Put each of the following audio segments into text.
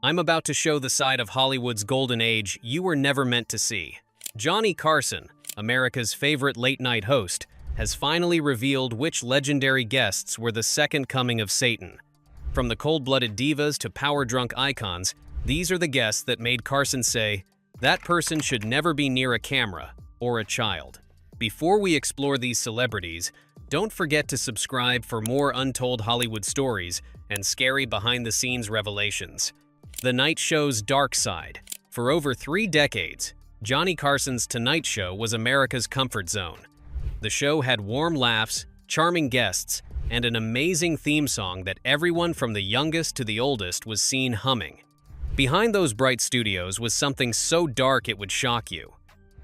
I'm about to show the side of Hollywood's golden age you were never meant to see. Johnny Carson, America's favorite late-night host, has finally revealed which legendary guests were the second coming of Satan. From the cold-blooded divas to power-drunk icons, these are the guests that made Carson say, "That person should never be near a camera or a child." Before we explore these celebrities, don't forget to subscribe for more untold Hollywood stories and scary behind-the-scenes revelations. The Night Show's dark side. For over 3 decades, Johnny Carson's Tonight Show was America's comfort zone. The show had warm laughs, charming guests, and an amazing theme song that everyone from the youngest to the oldest was seen humming. Behind those bright studios was something so dark it would shock you.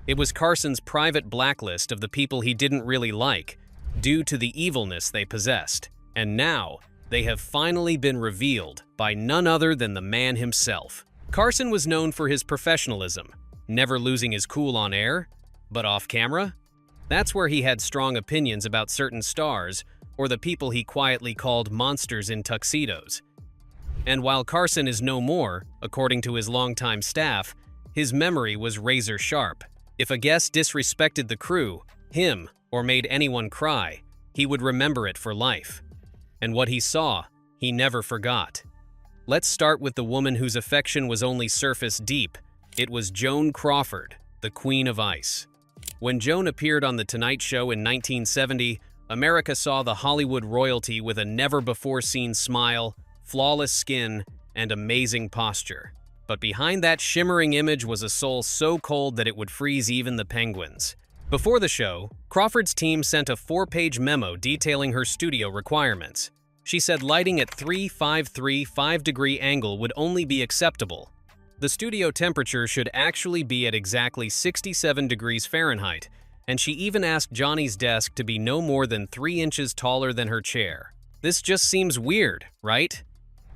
It was Carson's private blacklist of the people he didn't really like, due to the evilness they possessed. And now, they have finally been revealed by none other than the man himself. Carson was known for his professionalism, never losing his cool on air, but off camera? That's where he had strong opinions about certain stars or the people he quietly called monsters in tuxedos. And while Carson is no more, according to his longtime staff, his memory was razor sharp. If a guest disrespected the crew, him, or made anyone cry, he would remember it for life. And what he saw, he never forgot. Let's start with the woman whose affection was only surface deep. It was Joan Crawford, the Queen of Ice. When Joan appeared on The Tonight Show in 1970, America saw the Hollywood royalty with a never-before-seen smile, flawless skin, and amazing posture. But behind that shimmering image was a soul so cold that it would freeze even the penguins. Before the show, Crawford's team sent a 4-page memo detailing her studio requirements. She said lighting at 3-5-3-5-degree angle would only be acceptable. The studio temperature should actually be at exactly 67 degrees Fahrenheit, and she even asked Johnny's desk to be no more than 3 inches taller than her chair. This just seems weird, right?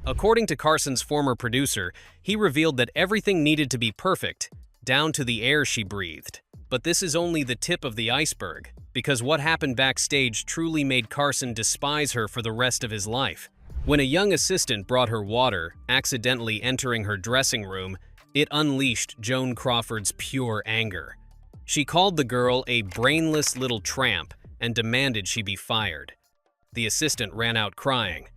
According to Carson's former producer, he revealed that everything needed to be perfect, down to the air she breathed. But this is only the tip of the iceberg, because what happened backstage truly made Carson despise her for the rest of his life. When a young assistant brought her water, accidentally entering her dressing room, it unleashed Joan Crawford's pure anger. She called the girl a brainless little tramp and demanded she be fired. The assistant ran out crying.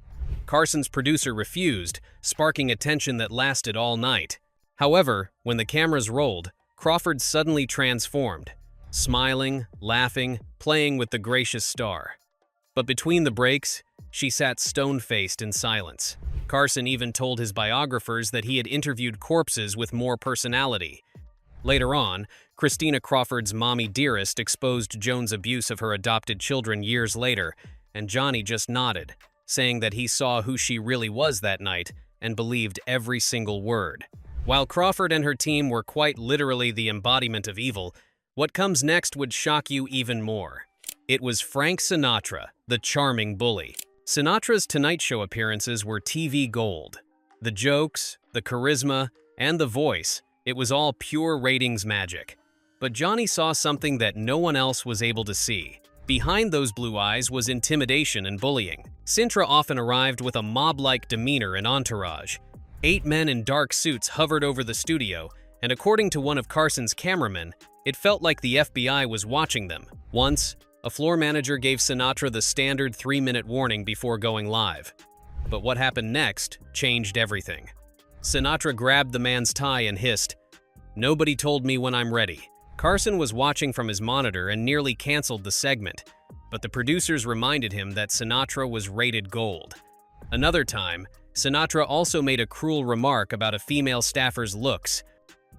Carson's producer refused, sparking a tension that lasted all night. However, when the cameras rolled, Crawford suddenly transformed, smiling, laughing, playing with the gracious star. But between the breaks, she sat stone-faced in silence. Carson even told his biographers that he had interviewed corpses with more personality. Later on, Christina Crawford's mommy dearest exposed Joan's abuse of her adopted children years later, and Johnny just nodded, saying that he saw who she really was that night and believed every single word. While Crawford and her team were quite literally the embodiment of evil, what comes next would shock you even more. It was Frank Sinatra, the charming bully. Sinatra's Tonight Show appearances were TV gold. The jokes, the charisma, and the voice, it was all pure ratings magic. But Johnny saw something that no one else was able to see. Behind those blue eyes was intimidation and bullying. Sinatra often arrived with a mob-like demeanor and entourage. 8 men in dark suits hovered over the studio, and according to one of Carson's cameramen, it felt like the FBI was watching them. Once, a floor manager gave Sinatra the standard 3-minute warning before going live. But what happened next changed everything. Sinatra grabbed the man's tie and hissed, "Nobody told me when I'm ready." Carson was watching from his monitor and nearly canceled the segment, but the producers reminded him that Sinatra was rated gold. Another time, Sinatra also made a cruel remark about a female staffer's looks,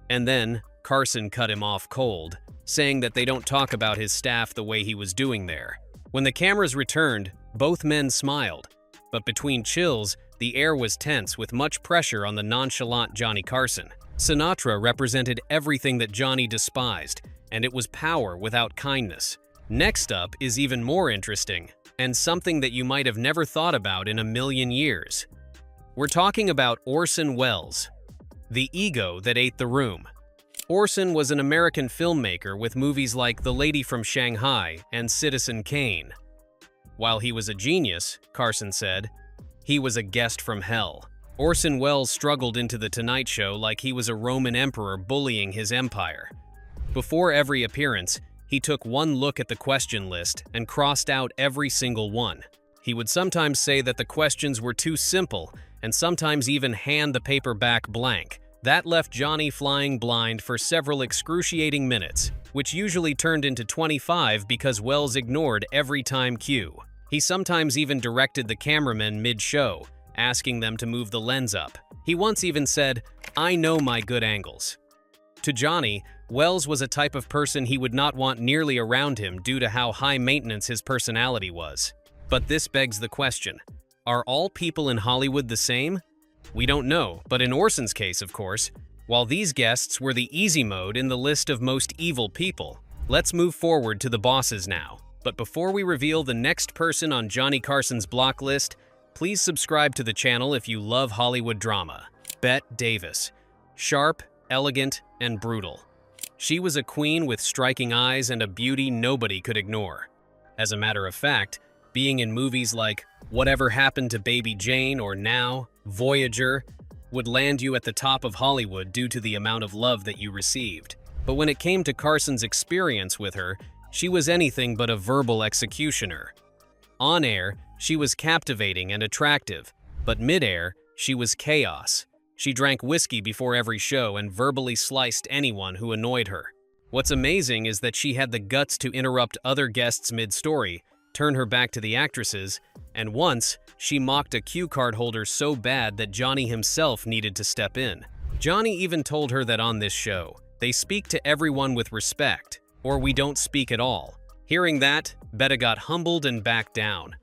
and then Carson cut him off cold, saying that they don't talk about his staff the way he was doing there. When the cameras returned, both men smiled, but between chills, the air was tense with much pressure on the nonchalant Johnny Carson. Sinatra represented everything that Johnny despised, and it was power without kindness. Next up is even more interesting, and something that you might have never thought about in a million years. We're talking about Orson Welles, the ego that ate the room. Orson was an American filmmaker with movies like The Lady from Shanghai and Citizen Kane. While he was a genius, Carson said, he was a guest from hell. Orson Welles struggled into The Tonight Show like he was a Roman emperor bullying his empire. Before every appearance, he took one look at the question list and crossed out every single one. He would sometimes say that the questions were too simple and sometimes even hand the paper back blank. That left Johnny flying blind for several excruciating minutes, which usually turned into 25 because Welles ignored every time cue. He sometimes even directed the cameramen mid-show, asking them to move the lens up. He once even said, "I know my good angles." To Johnny, Welles was a type of person he would not want nearly around him due to how high maintenance his personality was. But this begs the question, are all people in Hollywood the same? We don't know, but in Orson's case, of course, while these guests were the easy mode in the list of most evil people, let's move forward to the bosses now. But before we reveal the next person on Johnny Carson's block list, please subscribe to the channel if you love Hollywood drama. Bette Davis. Sharp, elegant, and brutal. She was a queen with striking eyes and a beauty nobody could ignore. As a matter of fact, being in movies like Whatever Happened to Baby Jane or Now, Voyager, would land you at the top of Hollywood due to the amount of love that you received. But when it came to Carson's experience with her, she was anything but a verbal executioner. On air, she was captivating and attractive, but mid-air, she was chaos. She drank whiskey before every show and verbally sliced anyone who annoyed her. What's amazing is that she had the guts to interrupt other guests mid-story, turn her back to the actresses, and once, she mocked a cue card holder so bad that Johnny himself needed to step in. Johnny even told her that on this show, they speak to everyone with respect, or we don't speak at all. Hearing that, Bette got humbled and backed down.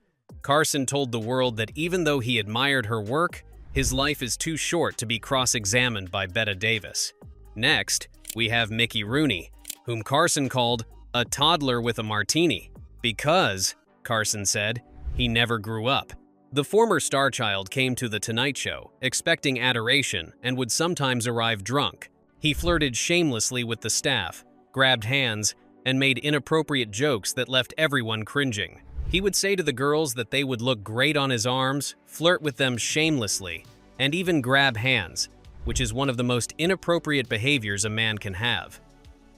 Carson told the world that even though he admired her work, his life is too short to be cross-examined by Bette Davis. Next, we have Mickey Rooney, whom Carson called a toddler with a martini, because, Carson said, he never grew up. The former star child came to The Tonight Show, expecting adoration, and would sometimes arrive drunk. He flirted shamelessly with the staff, grabbed hands, and made inappropriate jokes that left everyone cringing. He would say to the girls that they would look great on his arms, flirt with them shamelessly, and even grab hands, which is one of the most inappropriate behaviors a man can have.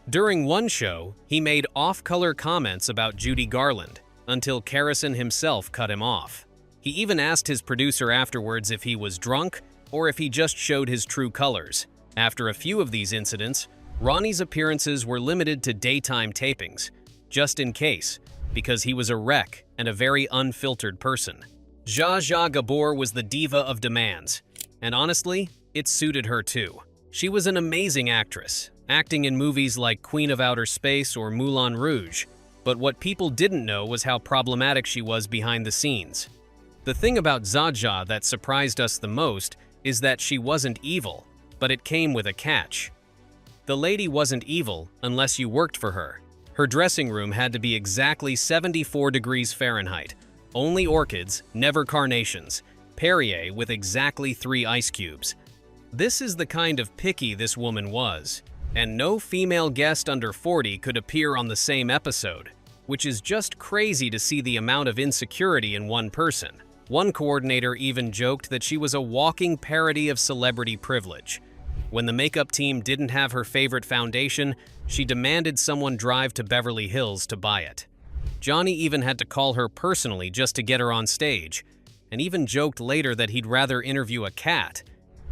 During one show, he made off-color comments about Judy Garland, until Carson himself cut him off. He even asked his producer afterwards if he was drunk or if he just showed his true colors. After a few of these incidents, Ronnie's appearances were limited to daytime tapings, just in case, because he was a wreck and a very unfiltered person. Zsa Zsa Gabor was the diva of demands, and honestly, it suited her too. She was an amazing actress, acting in movies like Queen of Outer Space or Moulin Rouge, but what people didn't know was how problematic she was behind the scenes. The thing about Zsa Zsa that surprised us the most is that she wasn't evil, but it came with a catch. The lady wasn't evil unless you worked for her. Her dressing room had to be exactly 74 degrees Fahrenheit, only orchids, never carnations, Perrier with exactly 3 ice cubes. This is the kind of picky this woman was, and no female guest under 40 could appear on the same episode, which is just crazy to see the amount of insecurity in one person. One coordinator even joked that she was a walking parody of celebrity privilege. When the makeup team didn't have her favorite foundation, she demanded someone drive to Beverly Hills to buy it. Johnny even had to call her personally just to get her on stage, and even joked later that he'd rather interview a cat.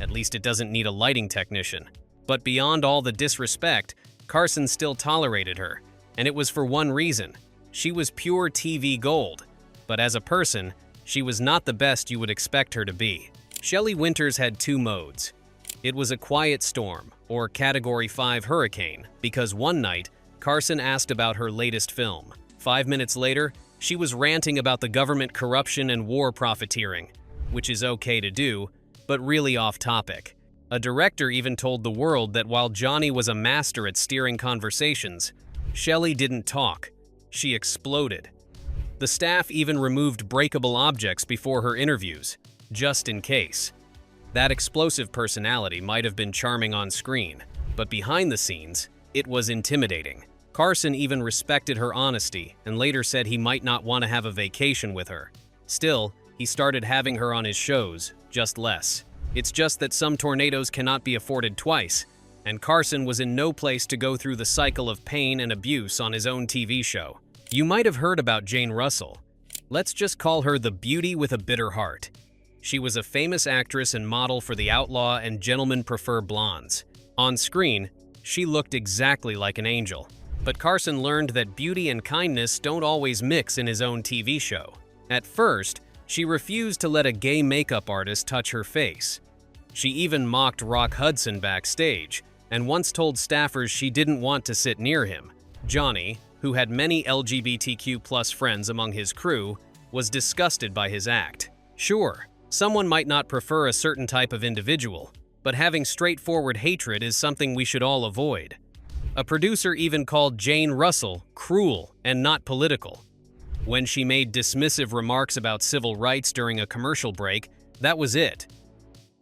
At least it doesn't need a lighting technician. But beyond all the disrespect, Carson still tolerated her, and it was for one reason. She was pure TV gold, but as a person, she was not the best you would expect her to be. Shelley Winters had 2 modes. It was a quiet storm, or Category 5 hurricane, because one night, Carson asked about her latest film. 5 minutes later, she was ranting about the government corruption and war profiteering, which is okay to do, but really off topic. A director even told the world that while Johnny was a master at steering conversations, Shelley didn't talk. She exploded. The staff even removed breakable objects before her interviews, just in case. That explosive personality might have been charming on screen, but behind the scenes, it was intimidating. Carson even respected her honesty and later said he might not want to have a vacation with her. Still, he started having her on his shows, just less. It's just that some tornadoes cannot be afforded twice, and Carson was in no place to go through the cycle of pain and abuse on his own TV show. You might have heard about Jane Russell. Let's just call her the beauty with a bitter heart. She was a famous actress and model for The Outlaw and Gentlemen Prefer Blondes. On screen, she looked exactly like an angel. But Carson learned that beauty and kindness don't always mix in his own TV show. At first, she refused to let a gay makeup artist touch her face. She even mocked Rock Hudson backstage, and once told staffers she didn't want to sit near him. Johnny, who had many LGBTQ+ friends among his crew, was disgusted by his act. Sure, someone might not prefer a certain type of individual, but having straightforward hatred is something we should all avoid. A producer even called Jane Russell cruel and not political. When she made dismissive remarks about civil rights during a commercial break, that was it.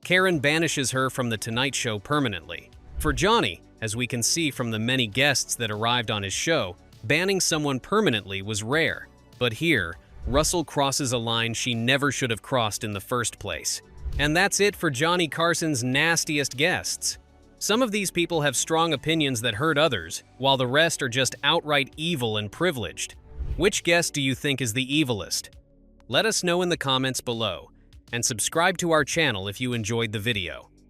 Karen banishes her from The Tonight Show permanently. For Johnny, as we can see from the many guests that arrived on his show, banning someone permanently was rare. But here, Russell crosses a line she never should have crossed in the first place. And that's it for Johnny Carson's nastiest guests. Some of these people have strong opinions that hurt others, while the rest are just outright evil and privileged. Which guest do you think is the evilest? Let us know in the comments below, and subscribe to our channel if you enjoyed the video.